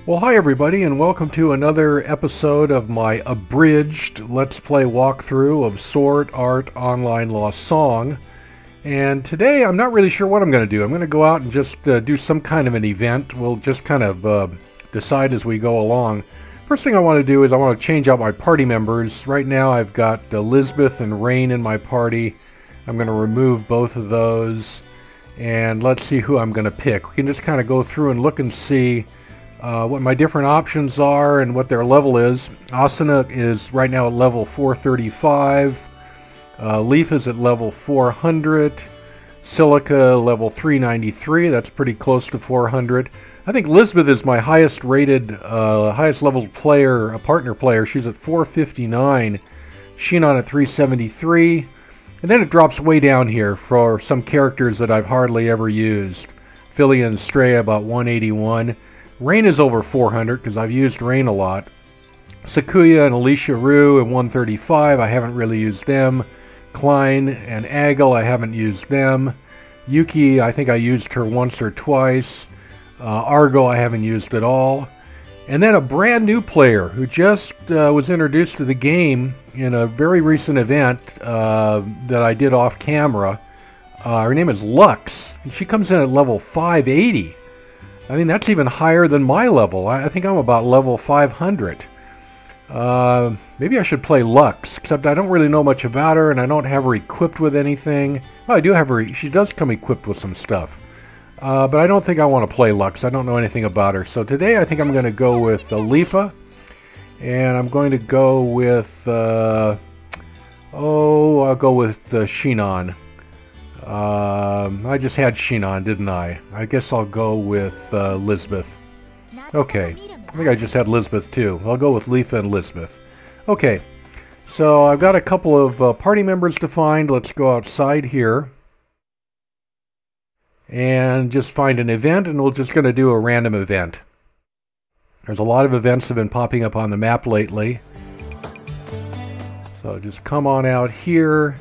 Well, hi everybody, and welcome to another episode of my abridged Let's Play walkthrough of Sword Art Online Lost Song. And today I'm not really sure what I'm going to do. I'm going to go out and just do some kind of an event. We'll just kind of decide as we go along. First thing I want to do is I want to change out my party members. Right now I've got Elizabeth and Rain in my party. I'm going to remove both of those. And let's see who I'm going to pick. We can just kind of go through and look and see what my different options are and what their level is. Asuna is right now at level 435. Leaf is at level 400. Silica level 393. That's pretty close to 400. I think Elizabeth is my highest rated, highest level player, partner player. She's at 459. Shinon at 373. And then it drops way down here for some characters that I've hardly ever used. Philia and Strea about 181. Rain is over 400 because I've used Rain a lot. Sakuya and Alicia Rue at 135. I haven't really used them. Klein and Agel, I haven't used them. Yuki, I think I used her once or twice. Argo, I haven't used at all. And then a brand new player who just was introduced to the game in a very recent event that I did off camera. Her name is Lux. And she comes in at level 580. I mean, that's even higher than my level. I think I'm about level 500. Maybe I should play Lux, except I don't really know much about her, and I don't have her equipped with anything. Well, I do have her. She does come equipped with some stuff. But I don't think I want to play Lux. I don't know anything about her. So today I think I'm going to go with Lifa, and I'm going to go with, I'll go with Shinon. I just had Shinon, didn't I? I guess I'll go with Lisbeth. Okay, I think I just had Lisbeth too. I'll go with Lifa and Lisbeth. Okay, so I've got a couple of party members to find. Let's go outside here and just find an event, and we're just going to do a random event. There's a lot of events that have been popping up on the map lately. So just come on out here.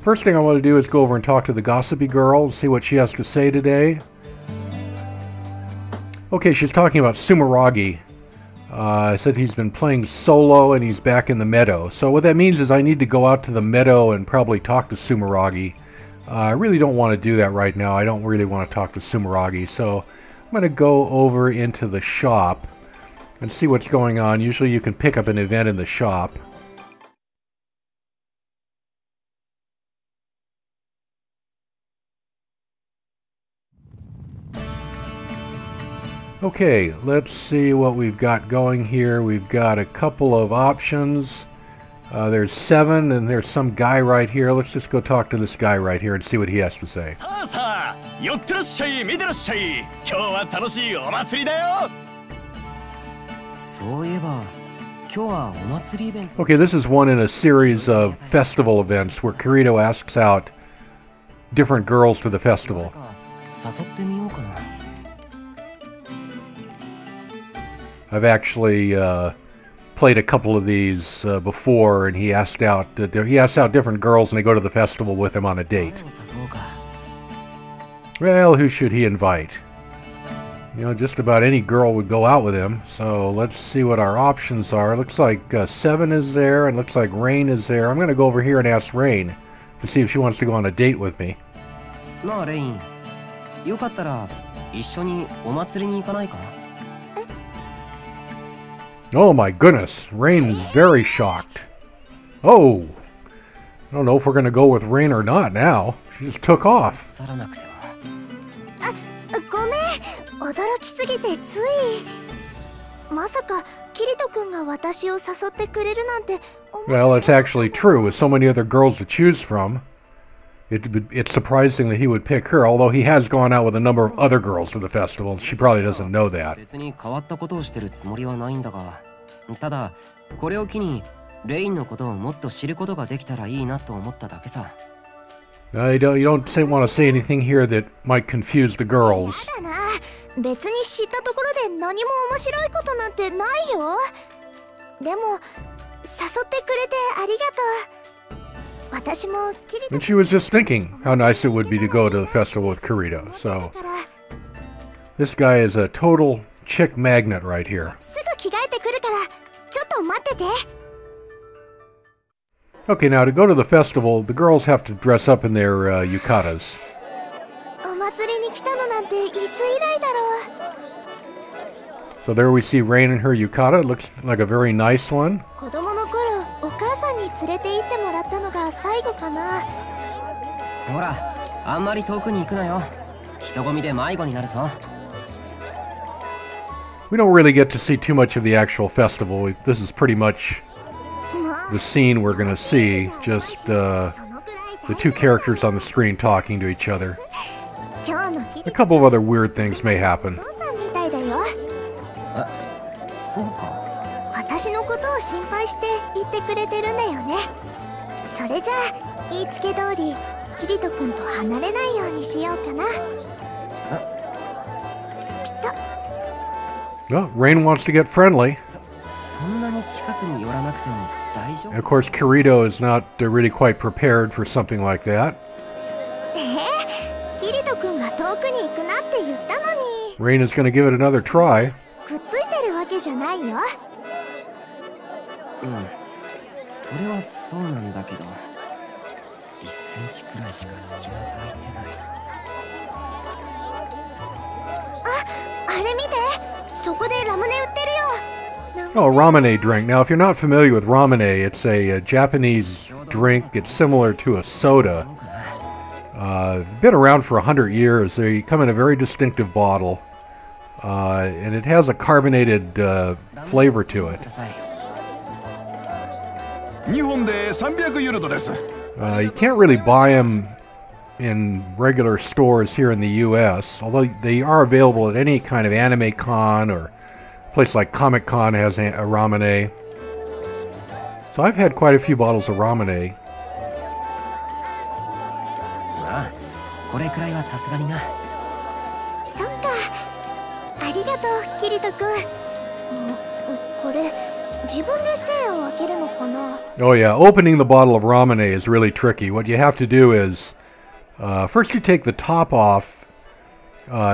First thing I want to do is go over and talk to the gossipy girl and see what she has to say today. Okay, she's talking about Sumeragi. Said he's been playing solo and he's back in the meadow. So what that means is I need to go out to the meadow and probably talk to Sumeragi. I really don't want to do that right now. I don't really want to talk to Sumeragi. So I'm going to go over into the shop and see what's going on. Usually you can pick up an event in the shop. Okay, let's see what we've got going here. We've got a couple of options. There's 7, and there's some guy right here. Let's just go talk to this guy right here and see what he has to say. Okay, this is one in a series of festival events where Kirito asks out different girls to the festival. I've actually played a couple of these before, and he asked out different girls, and they go to the festival with him on a date. Well, who should he invite? You know, just about any girl would go out with him. So let's see what our options are. Looks like 7 is there, and looks like Rain is there. I'm going to go over here and ask Rain to see if she wants to go on a date with me. No, Rain. Oh my goodness, Rain's very shocked. Oh, I don't know if we're going to go with Rain or not now. She just took off. Well, it's actually true. With so many other girls to choose from, it's surprising that he would pick her, although he has gone out with a number of other girls to the festival. She probably doesn't know that. You don't want to say anything here that might confuse the girls. And she was just thinking how nice it would be to go to the festival with Kirito. So this guy is a total chick magnet right here. すぐ着替えてくるからちょっと待ってて。 Okay, now to go to the festival, the girls have to dress up in their yukatas. お祭りに来たのなんていつ以来だろう。 So there we see Rain in her yukata. It looks like a very nice one. 子供の頃お母さんに連れて行ってもらったのが最後かな。ほら、あんまり遠くに行くなよ。人混みで迷子になるぞ。 We don't really get to see too much of the actual festival. This is pretty much the scene we're going to see. Just the two characters on the screen talking to each other. A couple of other weird things may happen. そうか。私のことを心配して言ってくれてるんだよね。それじゃあ言いつけ通りキリト君と離れないようにしようかな。ピタッ。 Well, Rain wants to get friendly. そんなに近くに寄らなくても大丈夫。 Of course, Kirito is not really quite prepared for something like that. キリト君が遠くに行くなって言ったのに。 Rain is going to give it another try. くっついてるわけじゃないよ。うん、それはそうなんだけど、1センチくらいしか隙間が空いてない。Oh, あれ見て、そこでラムネ売ってるよ。 Oh, a ramune drink. Now, if you're not familiar with ramune, it's a Japanese drink. It's similar to a soda. Been around for 100 years. They come in a very distinctive bottle. And it has a carbonated flavor to it. You can't really buy them in regular stores here in the US, although they are available at any kind of anime con or a place like Comic Con has a ramune. So I've had quite a few bottles of ramune. まあ、これくらいはさすがにな。そっか。ありがとう、キリト君。これ自分で栓を開けるのかな? Oh yeah, opening the bottle of ramune is really tricky. What you have to do is first you take the top off,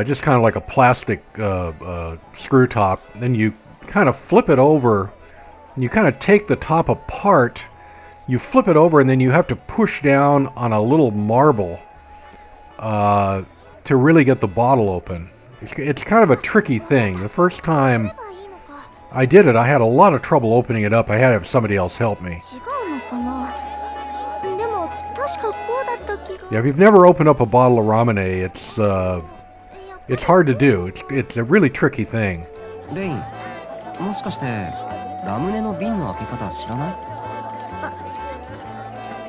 just kind of like a plastic screw top. Then you kind of flip it over, and you kind of take the top apart. You flip it over, and then you have to push down on a little marble to really get the bottle open. It's kind of a tricky thing. The first time I did it, I had a lot of trouble opening it up. I had to have somebody else help me. Yeah, if you've never opened up a bottle of ramune, it's hard to do. It's a really tricky thing. レイン、もしかしてラムネの瓶の開け方知らない？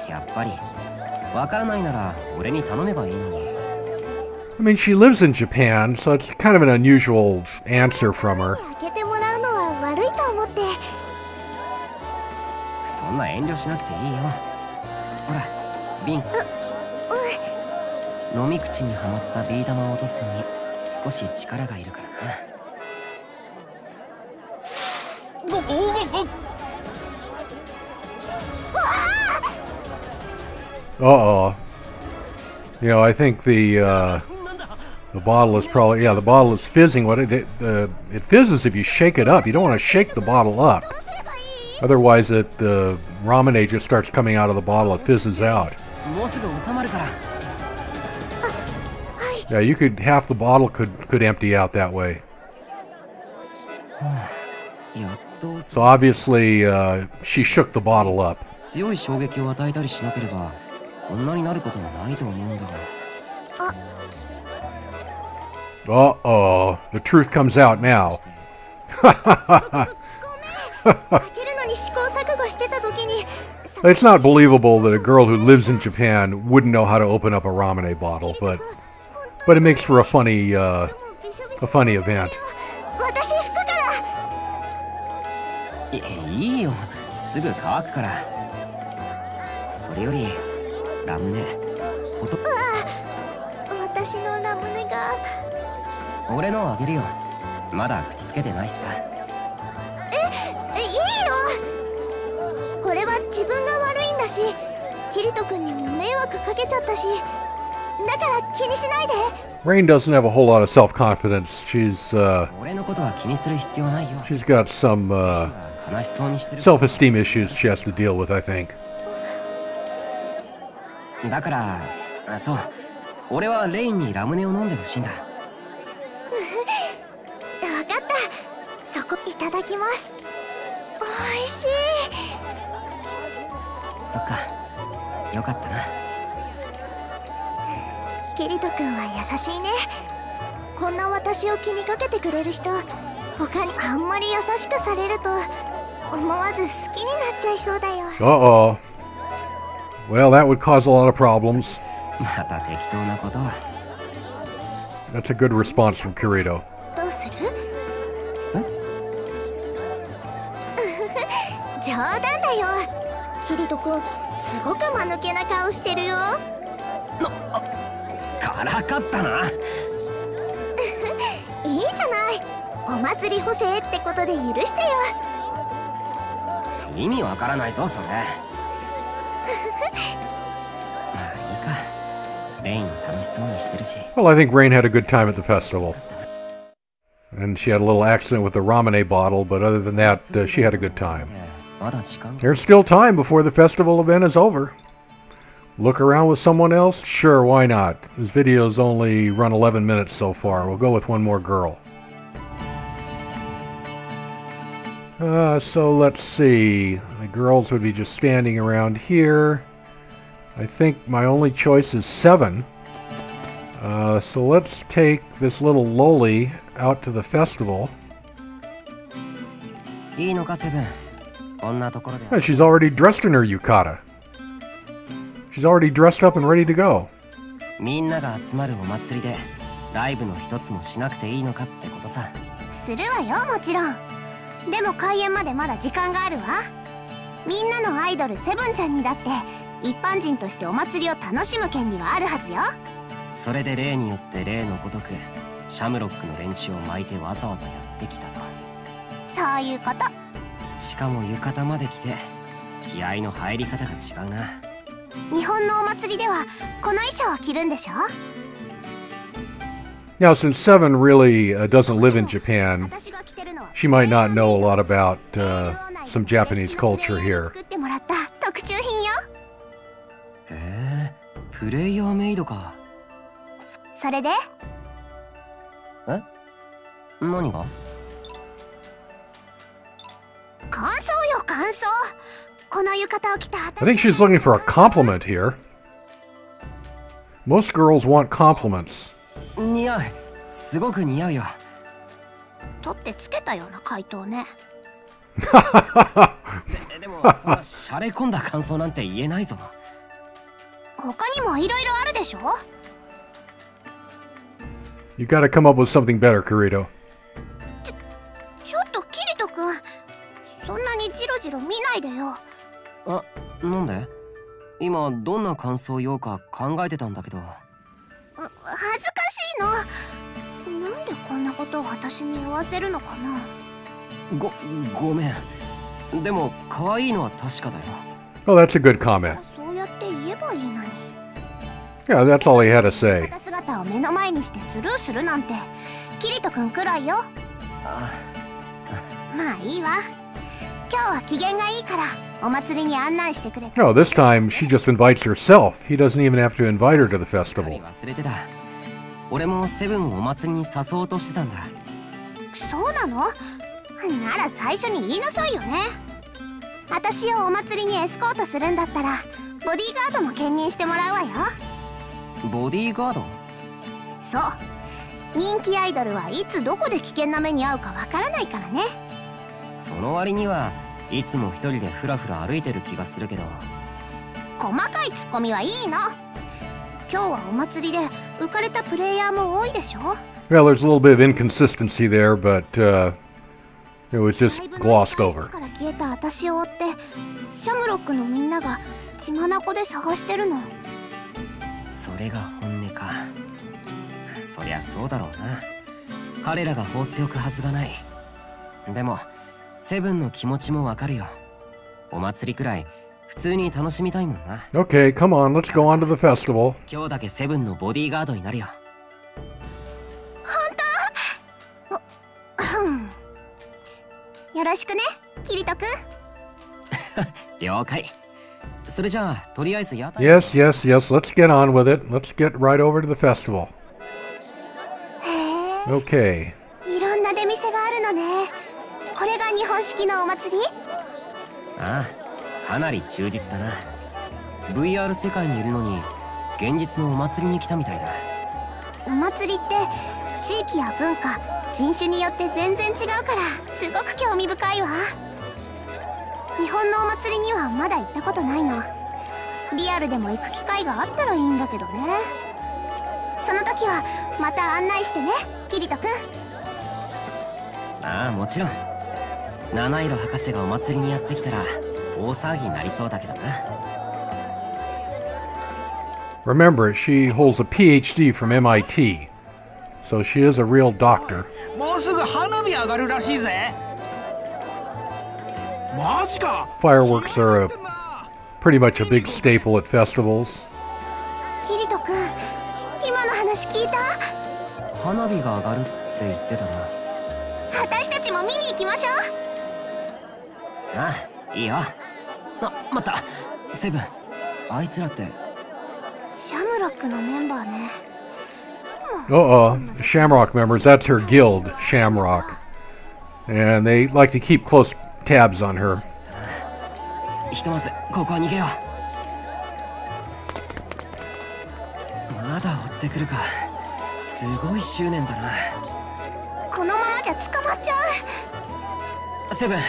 やっぱりわからないなら俺に頼めばいいのに。 I mean, she lives in Japan, so it's kind of an unusual answer from her. 開けてもらうのは悪いと思って。そんな遠慮しなくていいよ。ほら、瓶。飲み口にはまったビー玉を落とすのに少し力がいるからな。Uh-oh. You know, I think the bottle is probably, yeah, the bottle is fizzing. It fizzes if you shake it up. You don't want to shake the bottle up. Otherwise, the ramune just starts coming out of the bottle. It fizzes out. Yeah, you could, half the bottle could empty out that way. So obviously, she shook the bottle up. 強い衝撃を与えたりしなければこんなになることはないと思うんだが。Uh-oh, the truth comes out now. It's not believable that a girl who lives in Japan wouldn't know how to open up a ramune bottle, but it makes for a funny event. いいよ、すぐ乾くから。それよりラムネ、私のラムネが。俺のあげるよ。まだ口つけてないしさ。いいよ。これは自分が悪いんだし、キリト君にも迷惑かけちゃったし、だから気にしないで。 Rain doesn't have a whole lot of self-confidence. She's 俺のことは気にする必要ないよ。 she's got some 悲しそうにしてる。 self-esteem issues she has to deal with, I think. だから、そう、俺はレインにラムネを飲んでほしいんだ。分かった。そこいただきます。おいしい。そっか、よかったな。キリト君は優しいね。こんな私を気にかけてくれる人、他にあんまり優しくされると思わず好きになっちゃいそうだよ。Uh-oh. Well, that would cause a lot of problems. また適当なことは。 That's a good response from Kirito. どうする？冗談だよ。キリト君、すごく間抜けな顔してるよ。からかったな。いいじゃない。お祭り補正ってことで許してよ。意味わからないぞそれ。まあいいか。レイン楽しそうにしてるし。 Well, I think Rain had a good time at the festival. And she had a little accident with the ramune bottle, but other than that, she had a good time. まだ時間。 There's still time before the festival event is over. Look around with someone else? Sure, why not? This video's only run 11 minutes so far. We'll go with one more girl. So let's see. The girls would be just standing around here. I think my only choice is 7. So let's take this little loli out to the festival. いいのかセブン。こんなところで。 Oh, she's already dressed in her yukata. She's already dressed up and ready to go. みんなが集まるお祭りでライブの一つもしなくていいのかってことさ。するわよ、もちろん。でも開演までまだ時間があるわ。みんなのアイドルセブンちゃんにだって一般人としてお祭りを楽しむ権利はあるはずよ。それで例によって例のごとくシャムロックの連中を巻いてわざわざやってきたと。そういうこと。しかも浴衣まで着て気合の入り方が違うな。日本のお祭りではこの衣装を着るんでしょ。 Now, since Seven really doesn't live in Japan, she might not know a lot about some Japanese culture here. 作ってもらった特注品よ。へえ、プレイヤーメイドか。それで？え？何が？感想よ、感想。この浴衣を着た I think she's looking for a compliment here. Most girls want compliments. 似合う。すごく似合うよ。取ってつけたような回答ね。でもそんなシャレ込んだ感想なんて言えないぞ。他にもいろいろあるでしょ。 You gotta come up with something better, Kirito. ちょっとキリト君、そんなにジロジロ見ないでよ。あ、なんで？今どんな感想を言おうか考えてたんだけど。恥ずかしいの。なんでこんなことを私に言わせるのかな。ごめん。でも可愛いのは確かだよ。Oh, that's a good comment. そうやって言えばいいのに。 Yeah, that's all he had to say. 姿を目の前にしてスルーするなんてキリト君くらいよ。まあいいわ。今日は機嫌がいいからお祭りに案内してくれ。 No, this time she just invites herself. He doesn't even have to invite her to the festival. 忘れてた。俺もセブンをお祭りに誘おうとしてたんだ。そうなの？なら最初に言いなさいよね。私をお祭りにエスコートするんだったらボディーガードも兼任してもらうわよ。ボディーガード？そう。人気アイドルはいつどこで危険な目に遭うかわからないからね。その割にはいつも一人でフラフラ歩いてる気がするけど。細かいツッコミはいいの。今日はお祭りで浮かれたプレイヤーも多いでしょ。 Well, there's a little bit of inconsistency there, but it was just glossed over. から消えた私を追ってシャムロックのみんなが血眼で探してるの。それが本音か。そりゃそうだろうな。彼らが放っておくはずがない。でもセブンの気持ちもわかるよ。お祭りくらい普通に楽しみたいもんな。 Okay, come on, let's go on to the festival. 今日だけセブンのボディーガードになるよ。よろしくね、キリト君。了解。それじゃあとりあえず屋台。 Yes, yes, yes, let's get on with it. Let's get right over to the festival. へえ、 Okay. いろんな出店があるのね。これが日本式のお祭り？ああ、かなり忠実だな。 VR 世界にいるのに現実のお祭りに来たみたいだ。お祭りって地域や文化、人種によって全然違うからすごく興味深いわ。日本のお祭りにはまだ行ったことないの。リアルでも行く機会があったらいいんだけどね。その時はまた案内してね、キリト君。ああ、もちろん。七色博士がお祭りにやってきたら大騒ぎになりそうだけどな。 Remember, she holds a PhD from MIT, so she is a real doctor. もうすぐ花火上がるらしいぜ。マジか。 Fireworks are pretty much a big staple at festivals. キリト君、今の話聞いた？花火が上がるって言ってたな。私たちも見に行きましょう。ああ、いいよ。待った。セブン、あいつらって。シャムロックのメンバーね。Shamrock members, that's her guild, Shamrock. And they like to keep close tabs on her. ひとまずここは逃げよう。まだ追ってくるか。すごい執念だな。このままじゃ捕まっちゃう。セブン、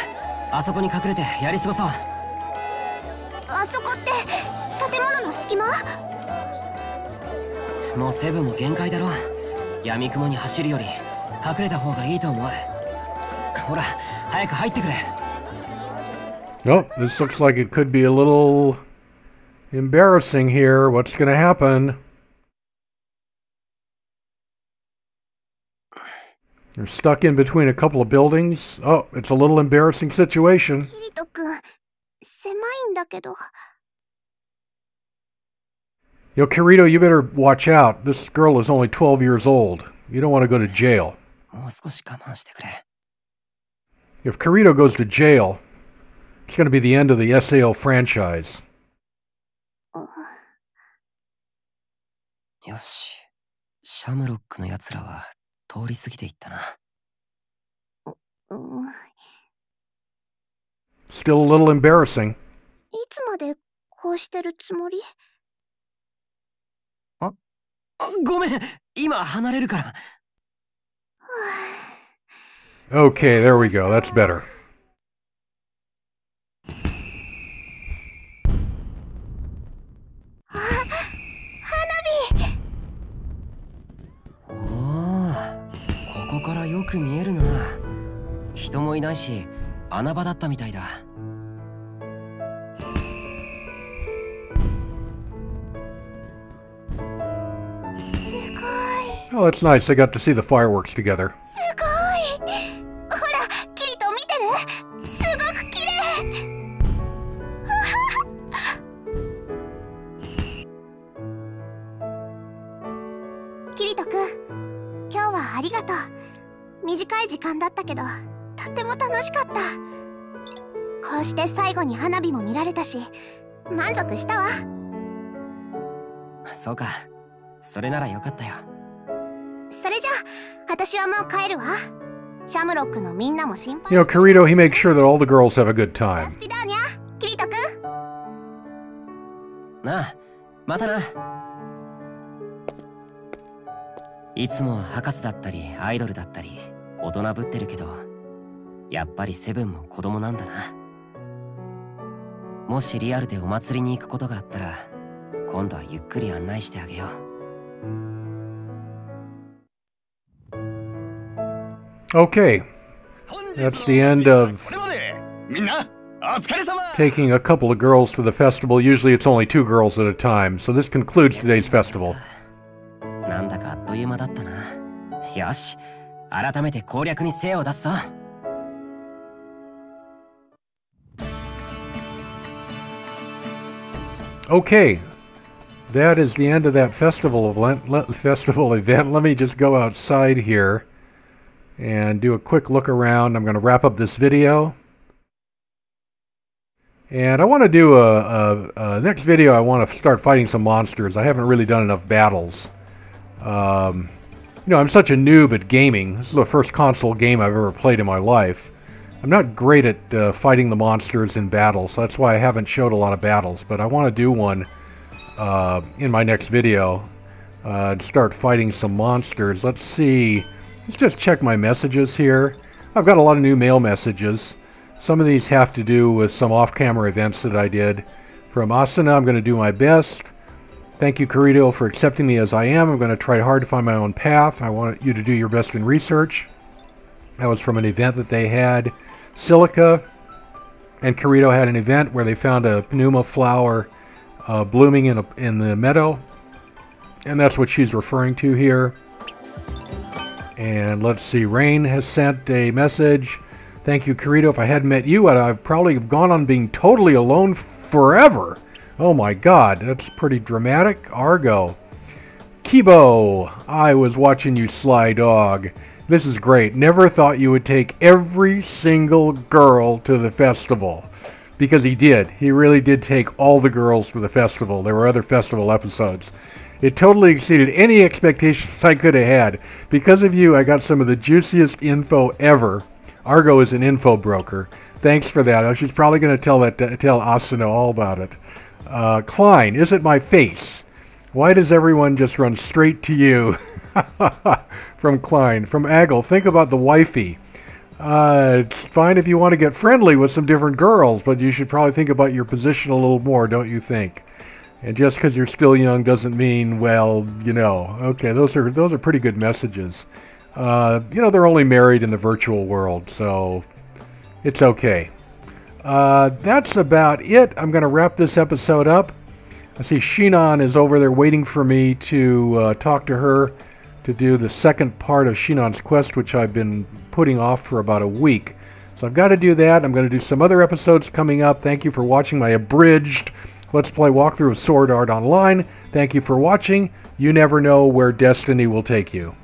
あそこに隠れてやり過ごそう。あそこって建物の隙間？もうセブンも限界だろ。闇雲に走るより隠れた方がいいと思う。ほら、早く入ってくれ。 Nope, this looks like it could be a little embarrassing here. What's going to happen? They're stuck in between a couple of buildings. Oh, it's a little embarrassing situation. キリト君、狭いんだけど。Yo, Kirito, you better watch out. This girl is only 12 years old. You don't want to go to jail. もう少し我慢してくれ。 If Kirito goes to jail, it's going to be the end of the SAO franchise. よし、シャムロックのやつらは通り過ぎていったな。Still a little embarrassing. いつまでこうしてるつもり？ごめん、今離れるから。 Okay, there we go. That's better. おお、ここからよく見えるな。人もいないし穴場だったみたいだ。 Oh, that's nice. They got to see the fireworks together. すごい。ほら、キリト見てる？すごく綺麗。キリト君、今日はありがとう。短い時間だったけど、とっても楽しかった。こうして最後に花火も見られたし、満足したわ。そうか、それならよかったよ。 それじゃあ、私はもう帰るわ。シャムロックのみんなも心配。You know, Kirito, he makes sure that all the girls have a good ラ time. スピダーニャ、キリト君。なあ、またな。いつも博士だったりアイドルだったり大人ぶってるけど、やっぱりセブンも子供なんだな。もしリアルでお祭りに行くことがあったら、今度はゆっくり案内してあげよう。 Okay, that's the end of taking a couple of girls to the festival. Usually it's only 2 girls at a time, so this concludes today's festival. なんだかあっという間だったな。よし、改めて攻略に精を出すぞ。Okay, that is the end of that festival event. Let me just go outside here and do a quick look around. I'm going to wrap up this video. And I want to do a next video. I want to start fighting some monsters. I haven't really done enough battles. You know, I'm such a noob at gaming. This is the first console game I've ever played in my life. I'm not great at fighting the monsters in battles, so that's why I haven't showed a lot of battles. But I want to do one in my next video and start fighting some monsters. Let's see. Let's just check my messages here. I've got a lot of new mail messages. Some of these have to do with some off-camera events that I did. From Asuna, I'm going to do my best. Thank you, Kirito, for accepting me as I am. I'm going to try hard to find my own path. I want you to do your best in research. That was from an event that they had. Silica and Kirito had an event where they found a pneuma flower blooming in the meadow. And that's what she's referring to here. And let's see, Rain has sent a message. Thank you, Kirito. If I hadn't met you, I'd probably have gone on being totally alone forever. Oh my god, that's pretty dramatic. Argo. Kibo, I was watching you, Sly Dog. This is great. Never thought you would take every single girl to the festival. Because he did. He really did take all the girls to the festival. There were other festival episodes. It totally exceeded any expectations I could have had. Because of you, I got some of the juiciest info ever. Argo is an info broker. Thanks for that. She's probably going to tell Asuna all about it. Klein, is it my face? Why does everyone just run straight to you? From Klein. From Aggle, think about the wifey. It's fine if you want to get friendly with some different girls, but you should probably think about your position a little more, don't you think? And just because you're still young doesn't mean, well, you know. Okay, those are pretty good messages. You know, they're only married in the virtual world, so it's okay. That's about it. I'm going to wrap this episode up. I see Shinon is over there waiting for me to talk to her to do the second part of Shinon's quest, which I've been putting off for about a week. So I've got to do that. I'm going to do some other episodes coming up. Thank you for watching my abridged Let's Play walkthrough of Sword Art Online. Thank you for watching. You never know where destiny will take you.